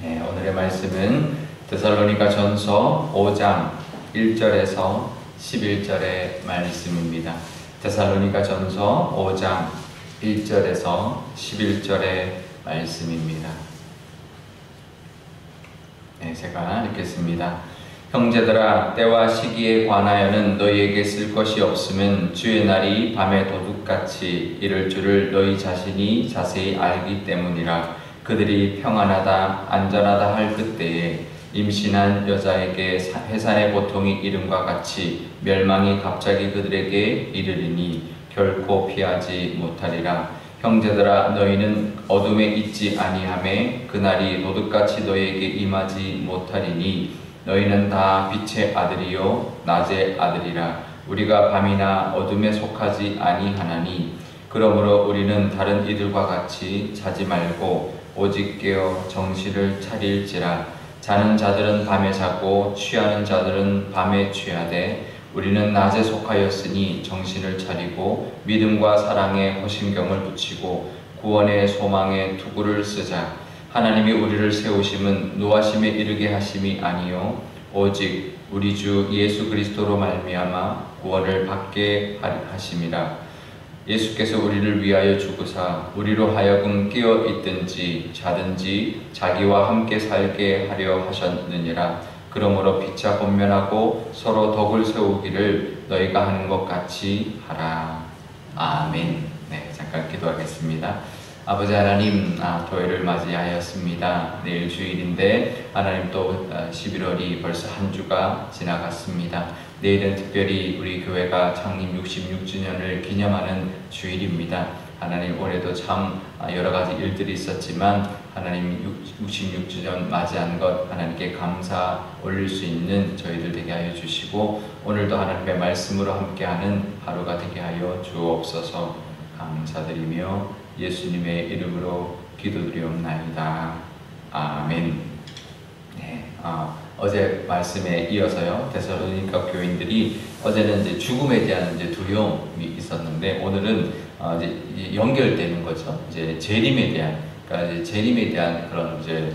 네, 오늘의 말씀은 데살로니가전서 5장 1절에서 11절의 말씀입니다. 데살로니가전서 5장 1절에서 11절의 말씀입니다. 네, 제가 읽겠습니다. 형제들아, 때와 시기에 관하여는 너희에게 쓸 것이 없으면 주의 날이 밤에 도둑같이 이를 줄을 너희 자신이 자세히 알기 때문이라. 그들이 평안하다 안전하다 할 그때에 임신한 여자에게 해산의 고통이 이름과 같이 멸망이 갑자기 그들에게 이르리니 결코 피하지 못하리라. 형제들아, 너희는 어둠에 있지 아니하매 그날이 도둑같이 너희에게 임하지 못하리니 너희는 다 빛의 아들이요 낮의 아들이라. 우리가 밤이나 어둠에 속하지 아니하나니 그러므로 우리는 다른 이들과 같이 자지 말고 오직 깨어 정신을 차릴지라. 자는 자들은 밤에 자고 취하는 자들은 밤에 취하되 우리는 낮에 속하였으니 정신을 차리고 믿음과 사랑에 허심경을 붙이고 구원의 소망에 투구를 쓰자. 하나님이 우리를 세우심은 노하심에 이르게 하심이 아니요 오직 우리 주 예수 그리스도로 말미암아 구원을 받게 하심이라. 예수께서 우리를 위하여 죽으사 우리로 하여금 깨어 있든지 자든지 자기와 함께 살게 하려 하셨느니라. 그러므로 피차 권면하고 서로 덕을 세우기를 너희가 하는 것 같이 하라. 아멘. 네, 잠깐 기도하겠습니다. 아버지 하나님, 토요일을 맞이하였습니다. 내일 주일인데 하나님 또 11월이 벌써 한 주가 지나갔습니다. 내일은 특별히 우리 교회가 창립 66주년을 기념하는 주일입니다. 하나님, 올해도 참 여러 가지 일들이 있었지만 하나님 66주년 맞이한 것 하나님께 감사 올릴 수 있는 저희들 되게 하여 주시고 오늘도 하나님의 말씀으로 함께하는 하루가 되게 하여 주옵소서. 감사드리며 예수님의 이름으로 기도드리옵나이다. 아멘. 네, 어제 말씀에 이어서요, 데살로니가 교인들이 어제는 이제 죽음에 대한 이제 두려움이 있었는데 오늘은 이제 연결되는 거죠. 이제 재림에 대한, 그러니까 이제 재림에 대한 그런 이제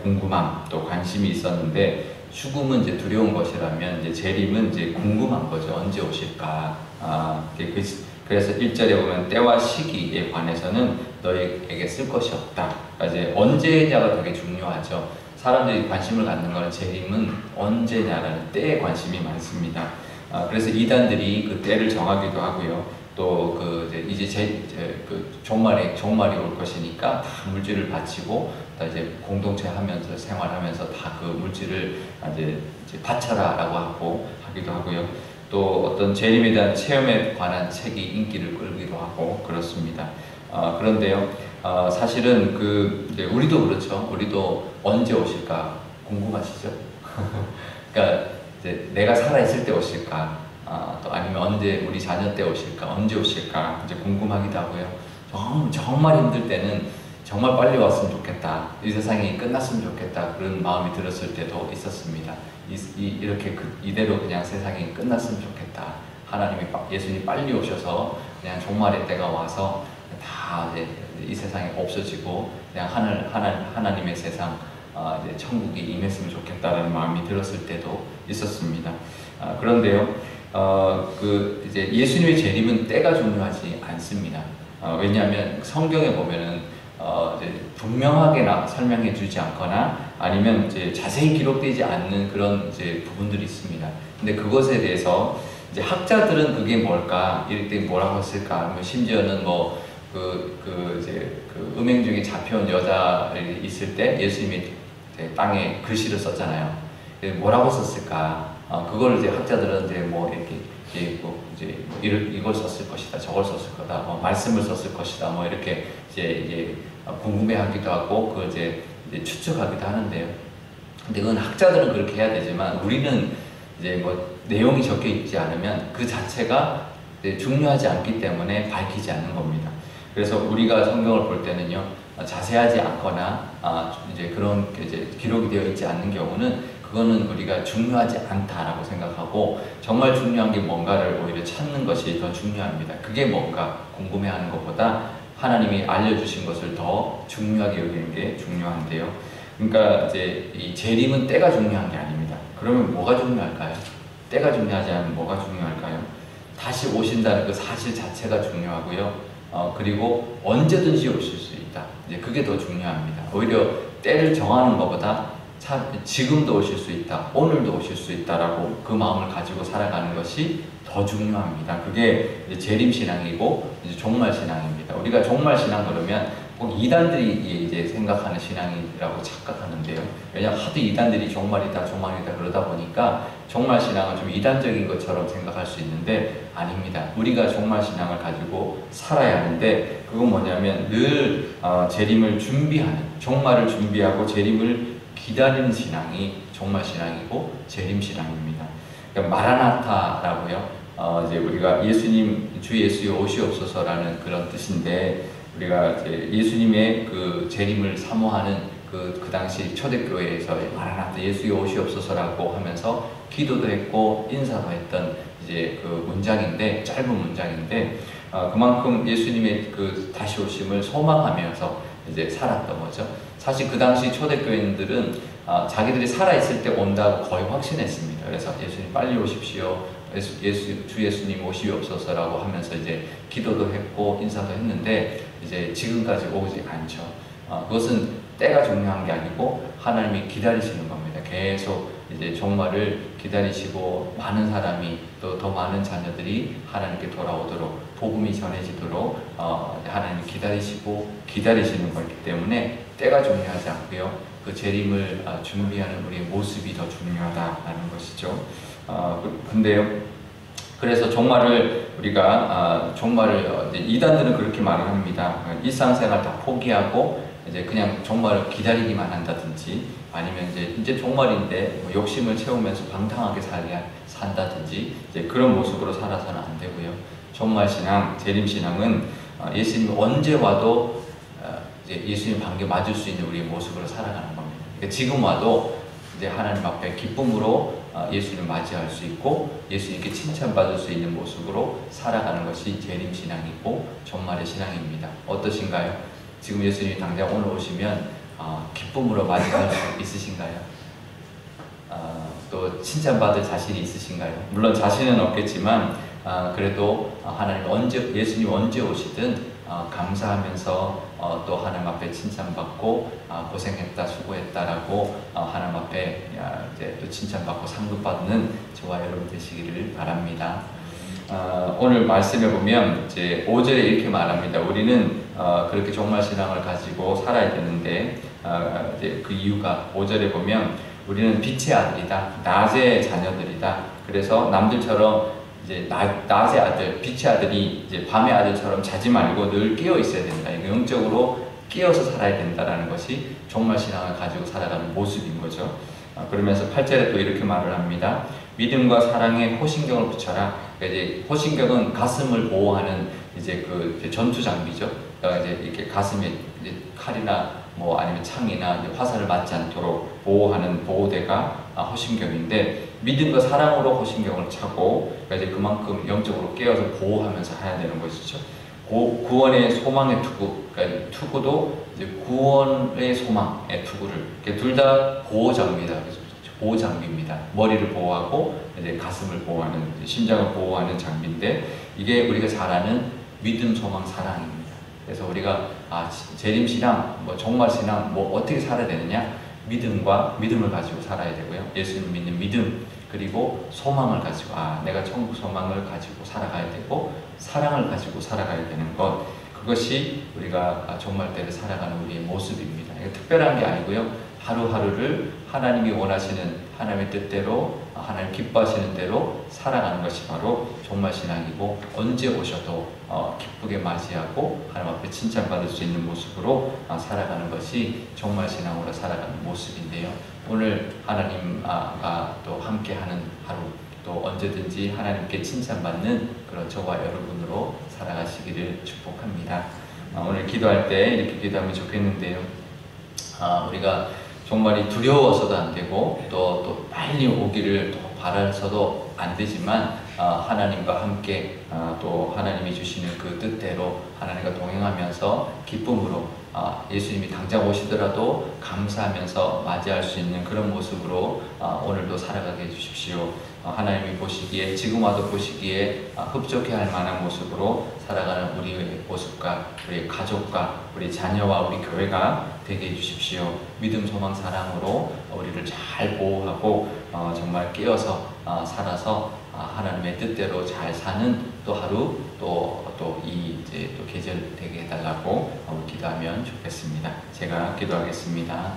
궁금함 또 관심이 있었는데 죽음은 이제 두려운 것이라면 이제 재림은 이제 궁금한 거죠. 언제 오실까? 그래서 1절에 보면 때와 시기에 관해서는 너희에게 쓸 것이 없다. 그러니까 이제 언제냐가 되게 중요하죠. 사람들이 관심을 갖는 것은 재림은 언제냐라는 때에 관심이 많습니다. 그래서 이단들이 그 때를 정하기도 하고요. 또 이제 종말이 올 것이니까 다 물질을 바치고 다 이제 공동체 하면서 생활하면서 다 그 물질을 이제 바쳐라라고 하기도 하고요. 또 어떤 재림에 대한 체험에 관한 책이 인기를 끌기도 하고 그렇습니다. 그런데요, 사실은 이제 우리도 그렇죠. 우리도 언제 오실까 궁금하시죠? 그러니까 이제 내가 살아있을 때 오실까, 또 아니면 언제 우리 자녀 때 오실까, 언제 오실까 이제 궁금하기도 하고요. 정말 힘들 때는 정말 빨리 왔으면 좋겠다. 이 세상이 끝났으면 좋겠다. 그런 마음이 들었을 때도 있었습니다. 이렇게 이대로 그냥 세상이 끝났으면 좋겠다. 예수님 빨리 오셔서 그냥 종말의 때가 와서 다 이제 이 세상이 없어지고 그냥 하나님의 세상, 이제 천국이 임했으면 좋겠다라는 마음이 들었을 때도 있었습니다. 그런데요, 이제 예수님의 재림은 때가 중요하지 않습니다. 왜냐하면 성경에 보면은 이제 분명하게 설명해 주지 않거나 아니면 이제 자세히 기록되지 않는 그런 이제 부분들이 있습니다. 근데 그것에 대해서 이제 학자들은 그게 뭘까, 이럴 때 뭐라고 했을까, 심지어는 이제 음행 중에 잡혀온 여자 있을 때 예수님이 땅에 글씨를 썼잖아요. 뭐라고 썼을까? 그걸 이제 학자들은 이제 이걸 썼을 것이다, 저걸 썼을 거다, 말씀을 썼을 것이다, 이렇게 이제 궁금해하기도 하고 그걸 이제 추측하기도 하는데요. 근데 그건 학자들은 그렇게 해야 되지만 우리는 이제 내용이 적혀 있지 않으면 그 자체가 중요하지 않기 때문에 밝히지 않는 겁니다. 그래서 우리가 성경을 볼 때는요, 자세하지 않거나 이제 그런 이제 기록이 되어 있지 않는 경우는 그거는 우리가 중요하지 않다라고 생각하고 정말 중요한 게 뭔가를 오히려 찾는 것이 더 중요합니다. 그게 뭔가 궁금해하는 것보다 하나님이 알려주신 것을 더 중요하게 여기는 게 중요한데요. 그러니까 이제 이 재림은 때가 중요한 게 아닙니다. 그러면 뭐가 중요할까요? 때가 중요하지 않으면 뭐가 중요할까요? 다시 오신다는 그 사실 자체가 중요하고요. 그리고 언제든지 오실 수 있다. 이제 그게 더 중요합니다. 오히려 때를 정하는 것보다 지금도 오실 수 있다, 오늘도 오실 수 있다라고 그 마음을 가지고 살아가는 것이 더 중요합니다. 그게 이제 재림신앙이고 이제 종말신앙입니다. 우리가 종말신앙 그러면 꼭 이단들이 이제 생각하는 신앙이라고 착각하는데요. 왜냐하면 하도 이단들이 종말이다, 종말이다 그러다 보니까 종말신앙은 좀 이단적인 것처럼 생각할 수 있는데 아닙니다. 우리가 종말신앙을 가지고 살아야 하는데 그건 뭐냐면 늘 재림을 준비하는, 종말을 준비하고 재림을 기다리는 신앙이 종말신앙이고 재림신앙입니다. 그러니까 마라나타라고요. 이제 우리가 주 예수여 오시옵소서라는 그런 뜻인데 우리가 이제 예수님의 그 재림을 사모하는 그 당시 초대교회에서 마라나타 예수여 오시옵소서라고 하면서 기도도 했고 인사도 했던 이제 그 문장인데, 짧은 문장인데 그만큼 예수님의 그 다시 오심을 소망하면서 이제 살았던 거죠. 사실 그 당시 초대교인들은 자기들이 살아있을 때 온다고 거의 확신했습니다. 그래서 예수님 빨리 오십시오, 주 예수님 오시옵소서라고 하면서 이제 기도도 했고 인사도 했는데 이제 지금까지 오지 않죠. 그것은 때가 중요한 게 아니고 하나님이 기다리시는 겁니다. 계속 이제 종말을 기다리시고 많은 사람이 또 더 많은 자녀들이 하나님께 돌아오도록 복음이 전해지도록 하나님이 기다리시는 거기 때문에 때가 중요하지 않고요. 그 재림을 준비하는 우리의 모습이 더 중요하다는 것이죠. 근데요. 그래서 종말을 우리가 이단들은 그렇게 말을 합니다. 일상생활 다 포기하고 이제 그냥 종말을 기다리기만 한다든지 아니면 이제 종말인데 뭐 욕심을 채우면서 방탕하게 산다든지 이제 그런 모습으로 살아서는 안 되고요. 종말신앙, 재림신앙은 예수님이 언제 와도 이제 예수님 반겨 맞을 수 있는 우리의 모습으로 살아가는 겁니다. 그러니까 지금 와도 이제 하나님 앞에 기쁨으로 예수님을 맞이할 수 있고 예수님께 칭찬받을 수 있는 모습으로 살아가는 것이 재림신앙이고 종말의 신앙입니다. 어떠신가요? 지금 예수님이 당장 오늘 오시면 기쁨으로 맞이할 수 있으신가요? 또 칭찬받을 자신이 있으신가요? 물론 자신은 없겠지만 그래도 예수님 언제 오시든 감사하면서 또 하나님 앞에 칭찬받고 고생했다, 수고했다라고 하나님 앞에 이제 또 칭찬받고 상급받는 저와 여러분 되시기를 바랍니다. 오늘 말씀에 보면 이제 5절에 이렇게 말합니다. 우리는 그렇게 종말신앙을 가지고 살아야 되는데 이제 그 이유가 5절에 보면 우리는 빛의 아들이다, 낮의 자녀들이다. 그래서 남들처럼 이제 낮의 아들, 빛의 아들이 이제 밤의 아들처럼 자지 말고 늘 깨어 있어야 된다. 영적으로 깨어서 살아야 된다라는 것이 종말신앙을 가지고 살아가는 모습인 거죠. 그러면서 8절에 또 이렇게 말을 합니다. 믿음과 사랑에 호신경을 붙여라. 그러니까 이제 호신경은 가슴을 보호하는 이제 그 전투 장비죠. 그러니까 이제 이렇게 가슴에 이제 칼이나 뭐 아니면 창이나 이제 화살을 맞지 않도록 보호하는 보호대가 호신경인데 믿음과 사랑으로 호신경을 차고 그러니까 이제 그만큼 영적으로 깨어서 보호하면서 해야 되는 것이죠. 구원의 소망의 투구, 그러니까 투구도 이제 구원의 소망의 투구를 둘 다 보호 장비다. 보호 장비입니다. 머리를 보호하고 이제 가슴을 보호하는, 심장을 보호하는 장비인데 이게 우리가 잘 아는 믿음, 소망, 사랑입니다. 그래서 우리가 재림신앙, 뭐 종말신앙, 뭐 어떻게 살아야 되느냐? 믿음을 가지고 살아야 되고요. 예수님 믿는 믿음, 그리고 소망을 가지고 내가 천국 소망을 가지고 살아가야 되고 사랑을 가지고 살아가야 되는 것, 그것이 우리가 종말 때를 살아가는 우리의 모습입니다. 특별한 게 아니고요. 하루하루를 하나님이 원하시는 하나님의 뜻대로 하나님 기뻐하시는 대로 살아가는 것이 바로 종말신앙이고 언제 오셔도 기쁘게 맞이하고 하나님 앞에 칭찬받을 수 있는 모습으로 살아가는 것이 종말신앙으로 살아가는 모습인데요. 오늘 하나님과 또 함께하는 하루, 또 언제든지 하나님께 칭찬받는 그런 저와 여러분으로 살아가시기를 축복합니다. 오늘 기도할 때 이렇게 기도하면 좋겠는데요. 우리가 종말이 두려워서도 안 되고 또 빨리 오기를 또 바라서도 안 되지만 하나님과 함께 또 하나님이 주시는 그 뜻대로 하나님과 동행하면서 기쁨으로 예수님이 당장 오시더라도 감사하면서 맞이할 수 있는 그런 모습으로 오늘도 살아가게 해주십시오. 하나님이 보시기에, 지금 와도 보시기에 흡족해할 만한 모습으로 살아가는 우리의 모습과 우리 가족과 우리 자녀와 우리 교회가 되게 해주십시오. 믿음, 소망, 사랑으로 우리를 잘 보호하고 정말 깨어서 살아서 하나님의 뜻대로 잘 사는 또 하루 또 계절 되게 해달라고 기도하면 좋겠습니다. 제가 기도하겠습니다.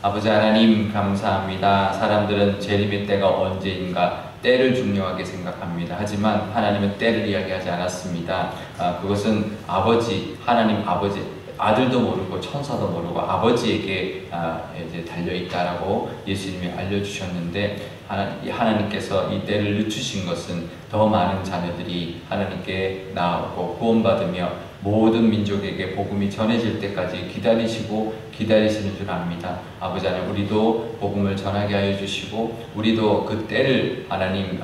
아버지 하나님 감사합니다. 사람들은 재림의 때가 언제인가 때를 중요하게 생각합니다. 하지만 하나님은 때를 이야기하지 않았습니다. 그것은 하나님 아버지, 아들도 모르고 천사도 모르고 아버지에게 이제 달려있다라고 예수님이 알려주셨는데, 하나님께서 이 때를 늦추신 것은 더 많은 자녀들이 하나님께 나오고 구원받으며 모든 민족에게 복음이 전해질 때까지 기다리시는 줄 압니다. 아버지 하나님, 우리도 복음을 전하게 하여 주시고, 우리도 그 때를 하나님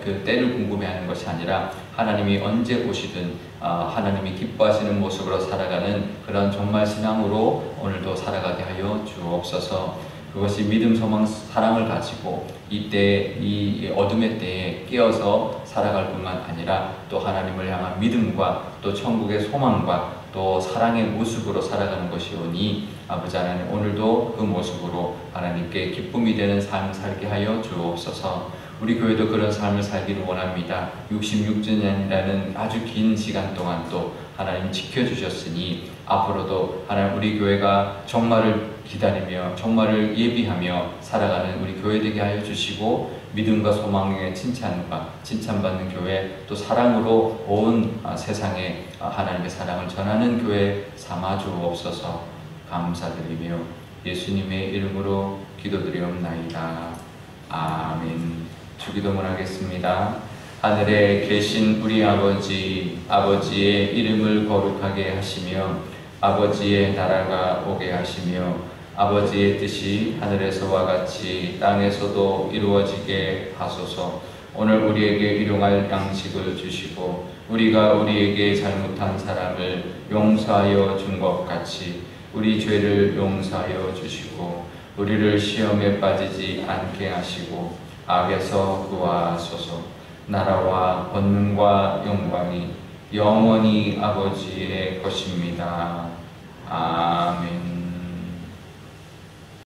그 때를 궁금해하는 것이 아니라 하나님이 언제 오시든 하나님이 기뻐하시는 모습으로 살아가는 그런 정말 신앙으로 오늘도 살아가게 하여 주옵소서. 그것이 믿음, 소망, 사랑을 가지고 이 어둠의 때에 깨어서 살아갈 뿐만 아니라 또 하나님을 향한 믿음과 또 천국의 소망과 또 사랑의 모습으로 살아가는 것이오니, 아버지 하나님, 오늘도 그 모습으로 하나님께 기쁨이 되는 삶을 살게 하여 주옵소서. 우리 교회도 그런 삶을 살기를 원합니다. 66주년이라는 아주 긴 시간 동안 또 하나님 지켜주셨으니 앞으로도 하나님 우리 교회가 종말을 기다리며 종말을 예비하며 살아가는 우리 교회 되게 하여 주시고, 믿음과 소망의 칭찬받는 교회, 또 사랑으로 온 세상에 하나님의 사랑을 전하는 교회 삼아 주옵소서. 감사드리며 예수님의 이름으로 기도드리옵나이다. 아멘. 주기도문 하겠습니다. 하늘에 계신 우리 아버지의 이름을 거룩하게 하시며 아버지의 나라가 오게 하시며 아버지의 뜻이 하늘에서와 같이 땅에서도 이루어지게 하소서. 오늘 우리에게 일용할 양식을 주시고 우리가 우리에게 잘못한 사람을 용서하여 준 것 같이 우리 죄를 용서하여 주시고 우리를 시험에 빠지지 않게 하시고 악에서 구하소서. 나라와 권능과 영광이 영원히 아버지의 것입니다. 아멘.